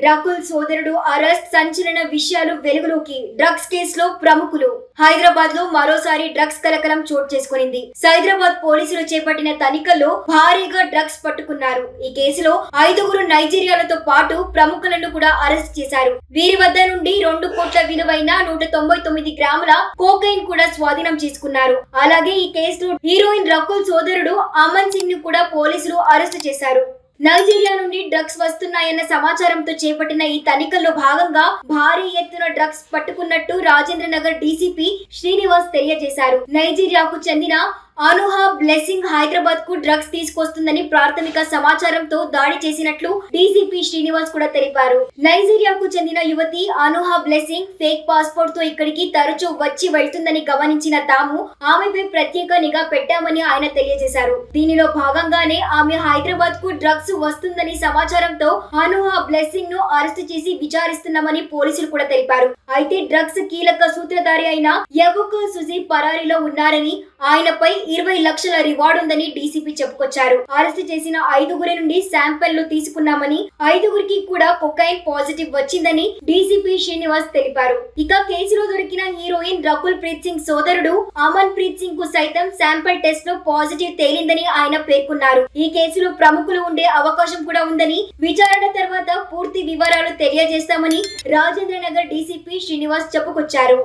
రకుల్ సోదరుడు అరెస్ట్, సంచలన విషయాలు వెలుగులోకి. డ్రగ్స్ కేసులో ప్రముఖులు. హైదరాబాద్ లో మరోసారి డ్రగ్స్ కలకలం చోటు చేసుకునింది. సైదరాబాద్ పోలీసులు చేపట్టిన తనిఖీల్లో భారీగా డ్రగ్స్ పట్టుకున్నారు. ఈ కేసులో 5గురు నైజీరియాలతో పాటు ప్రముఖులను కూడా అరెస్ట్ చేశారు. వీరి వద్ద నుండి 2 కోట్ల విలువైన 199 గ్రాముల కోకైన్ కూడా స్వాధీనం చేసుకున్నారు. అలాగే ఈ కేసులో హీరోయిన్ రకుల్ సోదరుడు అమన్ సింగ్ ను కూడా పోలీసులు అరెస్టు చేశారు. నైజీరియా నుండి డ్రగ్స్ వస్తున్నాయన్న సమాచారంతో చేపట్టిన ఈ తనిఖీల్లో భాగంగా భారీ ఎత్తున డ్రగ్స్ పట్టుకున్నట్టు రాజేంద్ర నగర్ డీసీపీ శ్రీనివాస్ తెలియజేశారు. నైజీరియాకు చెందిన అనుహా బ్లెస్సింగ్ హైదరాబాద్ కు డ్రగ్స్ తీసుకొస్తుందని ప్రాథమిక సమాచారంతో దాడి చేసినట్లు డీసీపీ శ్రీనివాస్ కూడా తెలిపారు. నైజీరియాకు చెందిన యువతి అనుహా బ్లెస్సింగ్ ఫేక్ పాస్పోర్ట్ తో ఇక్కడికి తరచూ వచ్చి వెళ్తుందని గమనించిన తాము ఆమెపై ప్రత్యేక నిఘా పెట్టామని ఆయన తెలియజేశారు. దీనిలో భాగంగానే ఆమె హైదరాబాద్ కు డ్రగ్స్ వస్తుందని సమాచారంతో అనుహా బ్లెస్సింగ్ ను అరెస్టు చేసి విచారిస్తున్నామని పోలీసులు కూడా తెలిపారు. అయితే డ్రగ్స్ కీలక సూత్రధారి అయిన యవుకు సుజీ పరారీలో ఉన్నారని, ఆయనపై 20 లక్షల రివార్డు ఉందని డీసీపీ చెప్పుకొచ్చారు. అరెస్ట్ చేసిన 5గురి నుండి శాంపిల్ తీసుకున్నామని, 5గురికి కూడా కొకైన్ పాజిటివ్ వచ్చిందని డీసీపీ శ్రీనివాస్ తెలిపారు. ఇక కేసులో దొరికిన హీరోయిన్ రకుల్ ప్రీత్ సింగ్ సోదరుడు అమన్ ప్రీత్ సింగ్ కు సైతం శాంపిల్ టెస్ట్ లో పాజిటివ్ తేలిందని ఆయన పేర్కొన్నారు. ఈ కేసులో ప్రముఖులు ఉండే అవకాశం కూడా ఉందని, విచారణ తర్వాత పూర్తి వివరాలు తెలియజేస్తామని రాజేంద్ర నగర్ డీసీపీ శ్రీనివాస్ చెప్పుకొచ్చారు.